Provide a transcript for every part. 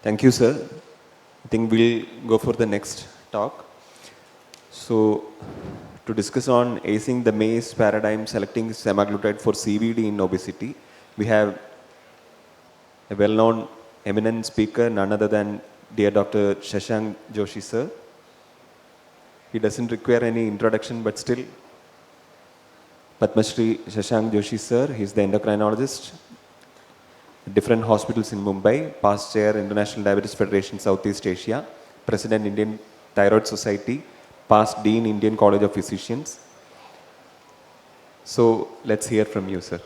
Thank you, sir. I think we'll go for the next talk. So, to discuss on acing the MACE paradigm selecting semaglutide for CVD in obesity, we have a well-known eminent speaker, none other than dear Dr. Shashank Joshi, sir. He doesn't require any introduction, but still, Padma Shri Shashank Joshi, sir, he's the endocrinologist, different hospitals in Mumbai, past chair, International Diabetes Federation, Southeast Asia, president, Indian Thyroid Society, past dean, Indian College of Physicians. So, let's hear from you, sir.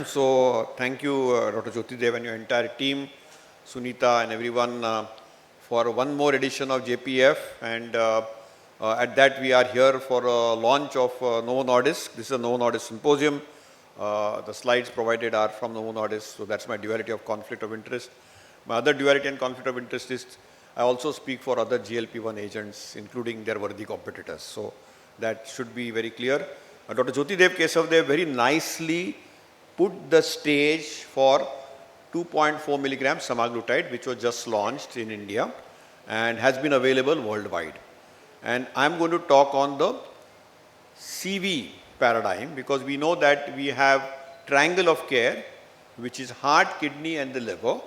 So, thank you, Dr. Jyoti Dev and your entire team, Sunita and everyone for one more edition of JPEF. And at that, we are here for a launch of Novo Nordisk. This is a Novo Nordisk symposium. The slides provided are from Novo Nordisk, so that's my duality of conflict of interest. My other duality and conflict of interest is I also speak for other GLP-1 agents, including their worthy competitors. So, that should be very clear. Dr. Jyoti Dev Kesav Dev very nicely put the stage for 2.4 milligram semaglutide, which was just launched in India and has been available worldwide. And I'm going to talk on the CV paradigm, because we know that we have triangle of care, which is heart, kidney and the liver.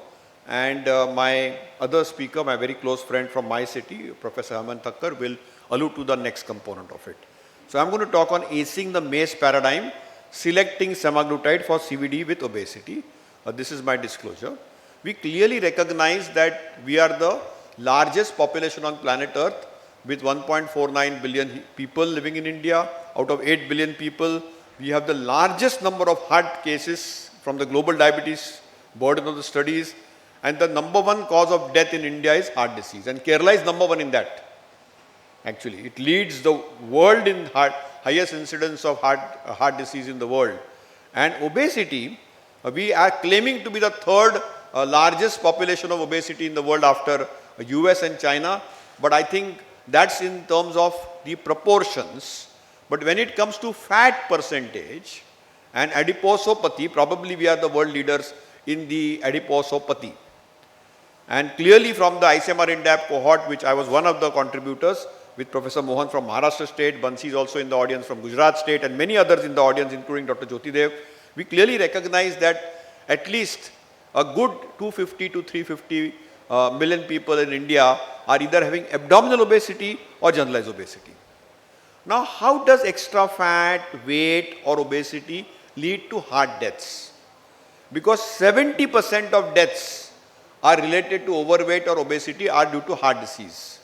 And my other speaker, my very close friend from my city, Professor Hemant Thakkar, will allude to the next component of it. So I'm going to talk on acing the MACE paradigm, selecting semaglutide for CVD with obesity. This is my disclosure. We clearly recognize that we are the largest population on planet Earth with 1.49 billion people living in India. Out of 8 billion people, we have the largest number of heart cases from the global diabetes burden of the studies. And the number one cause of death in India is heart disease. And Kerala is number one in that. Actually, it leads the world in highest incidence of heart disease in the world. And obesity, we are claiming to be the third largest population of obesity in the world after US and China. But I think that's in terms of the proportions. But when it comes to fat percentage and adiposopathy, probably we are the world leaders in the adiposopathy. And clearly from the ICMR INDAP cohort, which I was one of the contributors with Professor Mohan from Maharashtra State, Bansi is also in the audience from Gujarat State, and many others in the audience, including Dr. Jyoti Dev, we clearly recognize that at least a good 250 to 350 million people in India are either having abdominal obesity or generalized obesity. Now, how does extra fat, weight or obesity lead to heart deaths? Because 70% of deaths are related to overweight or obesity are due to heart disease.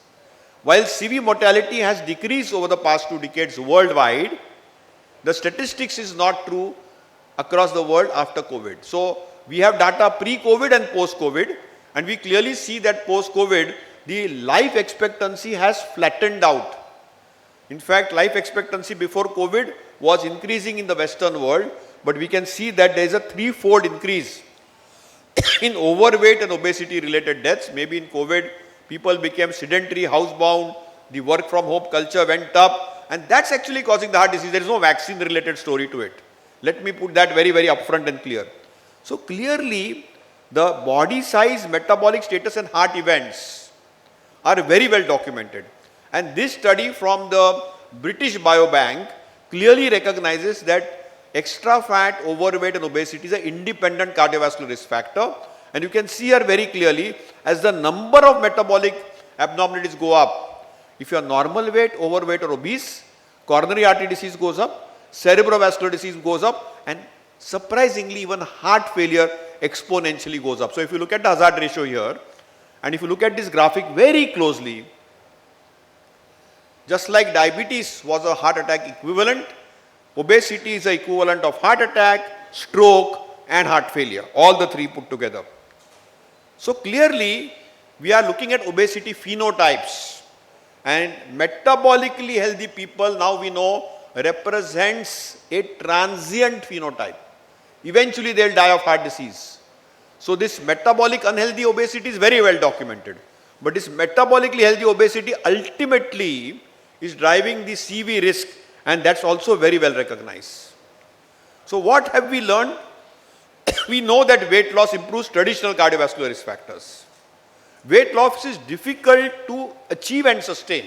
While CV mortality has decreased over the past 2 decades worldwide, the statistics is not true across the world after COVID. So, we have data pre-COVID and post-COVID, and we clearly see that post-COVID, the life expectancy has flattened out. In fact, life expectancy before COVID was increasing in the Western world, but we can see that there is a 3-fold increase in overweight and obesity related deaths. Maybe in COVID, people became sedentary, housebound, the work from home culture went up, and that's actually causing the heart disease. There is no vaccine related story to it. Let me put that very, very upfront and clear. So clearly, the body size, metabolic status and heart events are very well documented. And this study from the British Biobank clearly recognizes that extra fat, overweight and obesity is an independent cardiovascular risk factor. And you can see here very clearly, as the number of metabolic abnormalities go up, if you are normal weight, overweight or obese, coronary artery disease goes up, cerebrovascular disease goes up, and surprisingly even heart failure exponentially goes up. So if you look at the hazard ratio here, and if you look at this graphic very closely, just like diabetes was a heart attack equivalent, obesity is the equivalent of heart attack, stroke and heart failure, all the three put together. So clearly, we are looking at obesity phenotypes, and metabolically healthy people, now we know, represents a transient phenotype. Eventually they will die of heart disease. So this metabolic unhealthy obesity is very well documented. But this metabolically healthy obesity ultimately is driving the CV risk, and that's also very well recognized. So what have we learned? We know that weight loss improves traditional cardiovascular risk factors. weight loss is difficult to achieve and sustain.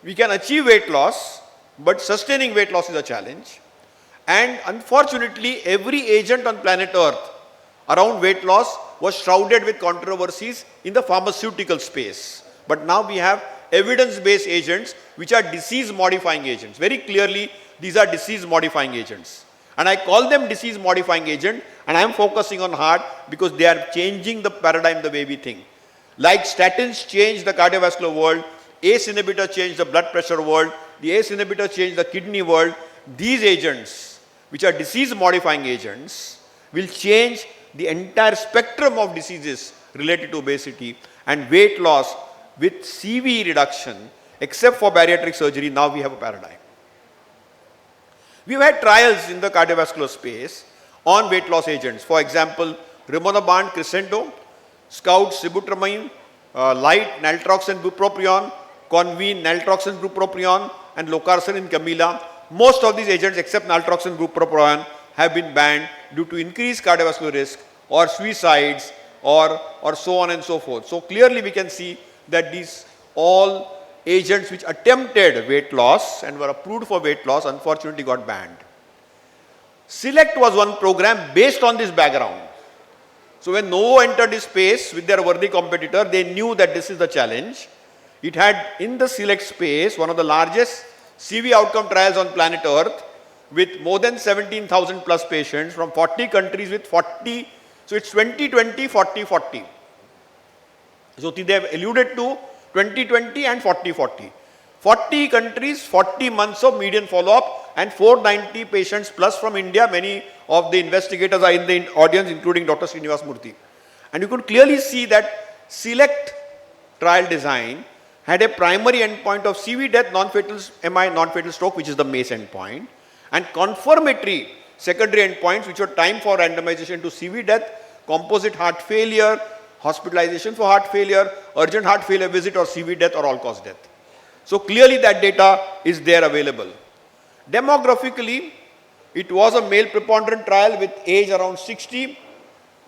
We can achieve weight loss, but sustaining weight loss is a challenge. And unfortunately, every agent on planet Earth around weight loss was shrouded with controversies in the pharmaceutical space. But now we have evidence-based agents which are disease-modifying agents. Very clearly, these are disease-modifying agents. And I call them disease-modifying agent, and I am focusing on heart because they are changing the paradigm the way we think. Like statins changed the cardiovascular world, ACE inhibitor changed the blood pressure world, the ACE inhibitor changed the kidney world. These agents, which are disease-modifying agents, will change the entire spectrum of diseases related to obesity and weight loss with CV reduction, except for bariatric surgery. Now we have a paradigm. We've had trials in the cardiovascular space on weight loss agents. For example, rimonabant crescendo, Scout sibutramine, Light naltrexone bupropion, Convene naltrexone bupropion, and Locursen in Camila. Most of these agents except naltrexone bupropion have been banned due to increased cardiovascular risk or suicides or so on and so forth. So clearly we can see that these all agents which attempted weight loss and were approved for weight loss unfortunately got banned. Select was one program based on this background. So when Novo entered this space with their worthy competitor, they knew that this is the challenge. It had in the Select space one of the largest CV outcome trials on planet Earth with more than 17,000 plus patients from 40 countries with 40. So it's 20-20, 40-40. Jyoti Dev alluded to 20-20 and 40-40. 40 countries, 40 months of median follow-up and 490 patients plus from India. Many of the investigators are in the audience, including Dr. Srinivas Murthy. And you could clearly see that Select trial design had a primary endpoint of CV death, non-fatal MI, non-fatal stroke, which is the MACE endpoint, and confirmatory secondary endpoints, which were time for randomization to CV death, composite heart failure, hospitalization for heart failure, urgent heart failure visit, or CV death or all-cause death. So clearly that data is there available. Demographically, it was a male preponderant trial with age around 60,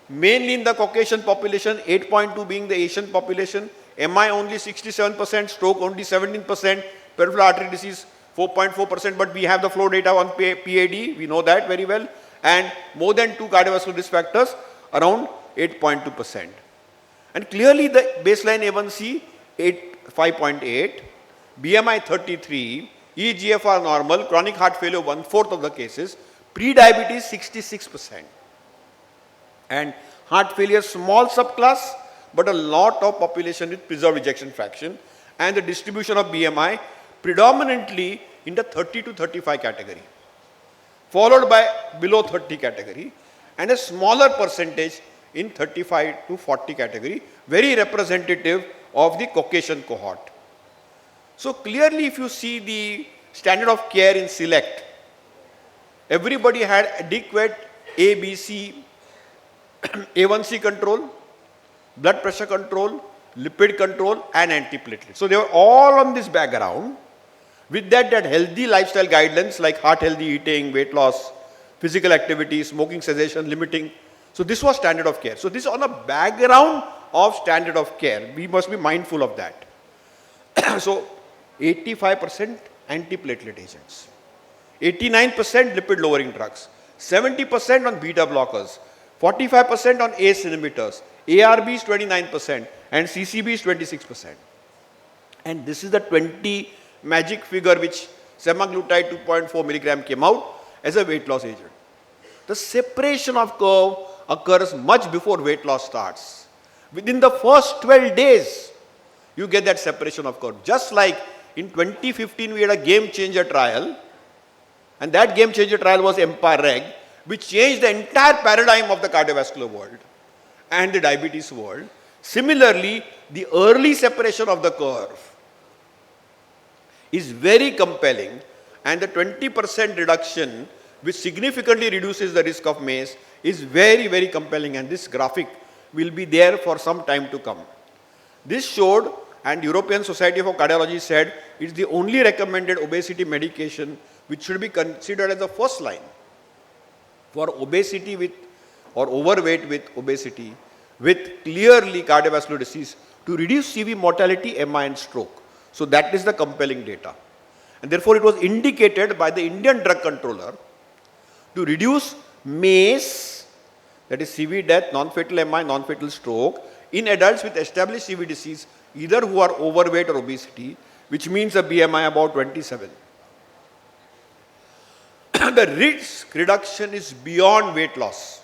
mainly in the Caucasian population, 8.2 being the Asian population, MI only 67%, stroke only 17%, peripheral artery disease 4.4%, but we have the flow data on PAD, we know that very well, and more than 2 cardiovascular risk factors, around 8.2%. And clearly the baseline A1C 5.8, BMI 33, eGFR normal, chronic heart failure 1/4 of the cases, pre-diabetes 66%. And heart failure small subclass, but a lot of population with preserved ejection fraction, and the distribution of BMI predominantly in the 30 to 35 category, followed by below 30 category, and a smaller percentage in 35 to 40 category, very representative of the Caucasian cohort. So clearly if you see the standard of care in Select, everybody had adequate ABC, A1C control, blood pressure control, lipid control, and antiplatelet. So they were all on this background. With that healthy lifestyle guidelines like heart healthy eating, weight loss, physical activity, smoking cessation, limiting. So this was standard of care. So this is on a background of standard of care. We must be mindful of that. So 85% antiplatelet agents, 89% lipid lowering drugs, 70% on beta blockers, 45% on ACE inhibitors, ARBs 29%, and CCBs 26%. And this is the 20 magic figure which semaglutide 2.4 milligram came out as a weight loss agent. The separation of curve occurs much before weight loss starts. Within the first 12 days, you get that separation of curve. Just like in 2015, we had a game changer trial, and that game changer trial was EMPA-REG, which changed the entire paradigm of the cardiovascular world and the diabetes world. Similarly, the early separation of the curve is very compelling, and the 20% reduction, which significantly reduces the risk of MACE, is very, very compelling, and this graphic will be there for some time to come. This showed, and European Society of Cardiology said, it's the only recommended obesity medication which should be considered as the first line for obesity with or overweight with obesity. with clearly cardiovascular disease to reduce CV mortality, MI and stroke. So that is the compelling data. And therefore it was indicated by the Indian drug controller to reduce MACE, that is CV death, non-fatal MI, non-fatal stroke, in adults with established CV disease, either who are overweight or obesity, which means a BMI about 27. The risk reduction is beyond weight loss.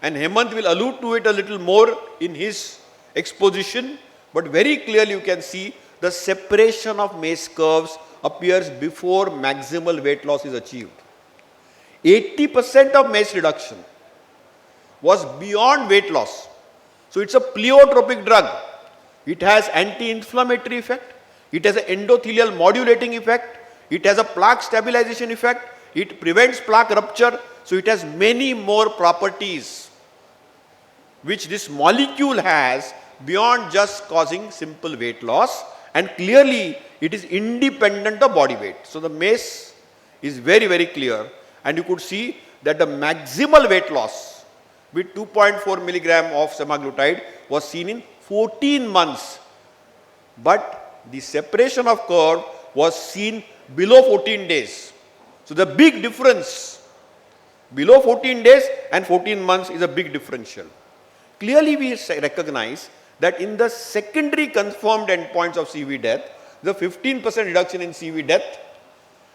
And Hemant will allude to it a little more in his exposition, but very clearly you can see the separation of MACE curves appears before maximal weight loss is achieved. 80% of MACE reduction was beyond weight loss. So it's a pleiotropic drug. It has anti-inflammatory effect. It has an endothelial modulating effect. It has a plaque stabilization effect. It prevents plaque rupture. So it has many more properties which this molecule has beyond just causing simple weight loss, and clearly it is independent of body weight. So the MACE is very, very clear, and you could see that the maximal weight loss with 2.4 milligram of semaglutide was seen in 14 months, but the separation of curve was seen below 14 days. So the big difference below 14 days and 14 months is a big differential. Clearly we recognize that in the secondary confirmed endpoints of CV death, the 15% reduction in CV death,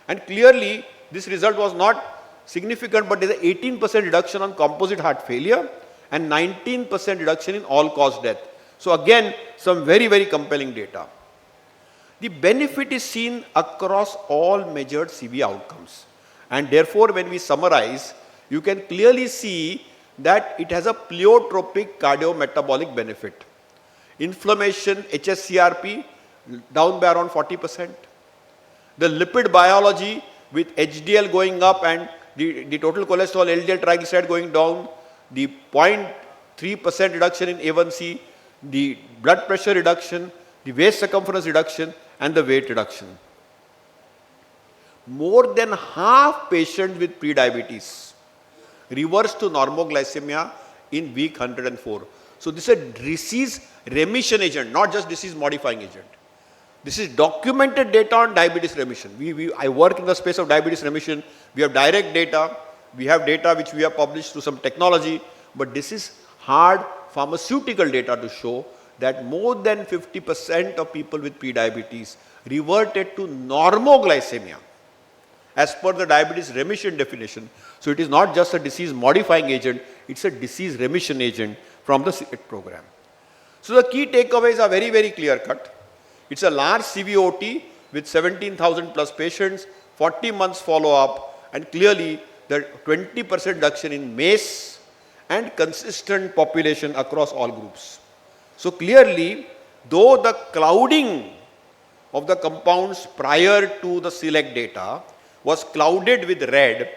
and clearly this result was not significant, but there is an 18% reduction on composite heart failure and 19% reduction in all-cause death. So again, some very, very compelling data. The benefit is seen across all measured CV outcomes, and therefore when we summarize, you can clearly see that it has a pleiotropic cardiometabolic benefit. Inflammation, HSCRP, down by around 40%. The lipid biology with HDL going up and the total cholesterol, LDL, triglyceride going down, the 0.3% reduction in A1C, the blood pressure reduction, the waist circumference reduction, and the weight reduction. More than half patients with prediabetes reversed to normoglycemia in week 104. So this is a disease remission agent, not just disease modifying agent. This is documented data on diabetes remission. I work in the space of diabetes remission. We have direct data. We have data which we have published through some technology. But this is hard pharmaceutical data to show that more than 50% of people with prediabetes reverted to normoglycemia as per the diabetes remission definition. So it is not just a disease modifying agent, it's a disease remission agent from the CVD program. So the key takeaways are very, very clear cut. It's a large CVOT with 17,000 plus patients, 40 months follow up, and clearly the 20% reduction in MACE and consistent population across all groups. So clearly, though the clouding of the compounds prior to the select data was clouded with red,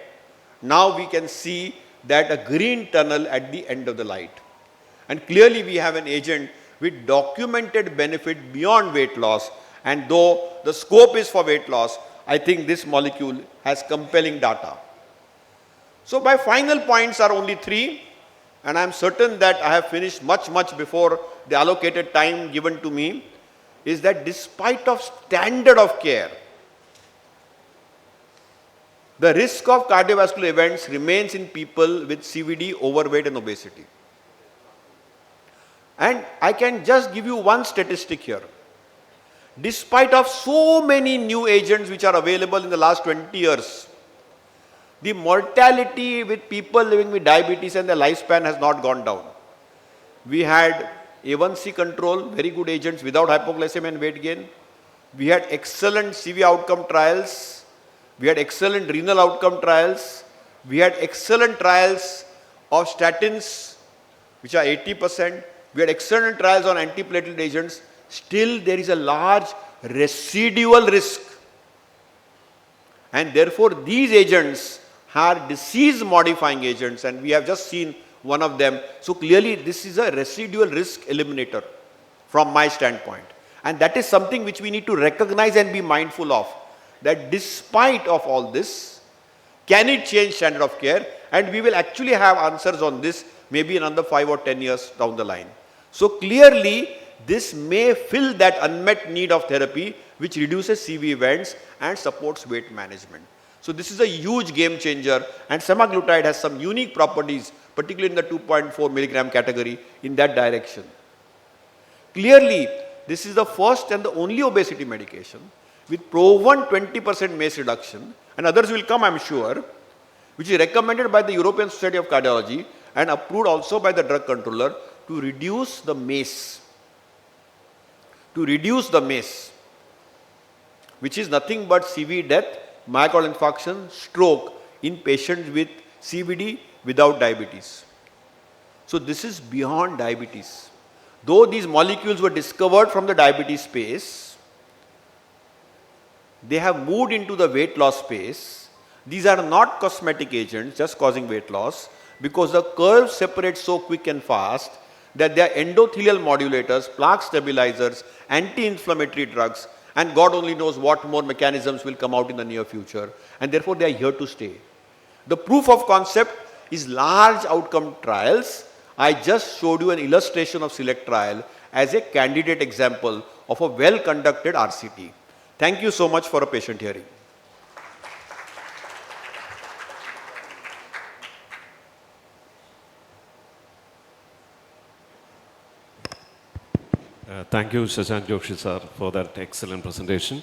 now we can see that a green tunnel at the end of the light. And clearly we have an agent with documented benefit beyond weight loss, and though the scope is for weight loss, I think this molecule has compelling data. So my final points are only 3, and I am certain that I have finished much before the allocated time given to me, is that despite of standard of care, the risk of cardiovascular events remains in people with CVD, overweight and obesity. And I can just give you one statistic here. Despite of so many new agents which are available in the last 20 years, the mortality with people living with diabetes and their lifespan has not gone down. We had A1C control, very good agents without hypoglycemia and weight gain. We had excellent CV outcome trials. We had excellent renal outcome trials. We had excellent trials of statins, which are 80%. We had excellent trials on antiplatelet agents. Still, there is a large residual risk. And therefore, these agents are disease-modifying agents, and we have just seen one of them. So clearly, this is a residual risk eliminator from my standpoint. And that is something which we need to recognize and be mindful of. That despite of all this, can it change standard of care? And we will actually have answers on this maybe in another 5 or 10 years down the line. So clearly, this may fill that unmet need of therapy which reduces CV events and supports weight management. So this is a huge game changer, and semaglutide has some unique properties, particularly in the 2.4 milligram category, in that direction. Clearly, this is the first and the only obesity medication with proven 20% MACE reduction, and others will come, I am sure, which is recommended by the European Society of Cardiology and approved also by the drug controller to reduce the MACE. To reduce the MACE, which is nothing but CV death, myocardial infarction, stroke in patients with CVD without diabetes. So this is beyond diabetes. Though these molecules were discovered from the diabetes space, they have moved into the weight loss space. These are not cosmetic agents just causing weight loss, because the curve separates so quick and fast that they are endothelial modulators, plaque stabilizers, anti-inflammatory drugs, and God only knows what more mechanisms will come out in the near future, and therefore they are here to stay. The proof of concept is large outcome trials. I just showed you an illustration of SELECT trial as a candidate example of a well-conducted RCT. Thank you so much for a patient hearing. Thank you, Shashank Joshi sir, for that excellent presentation.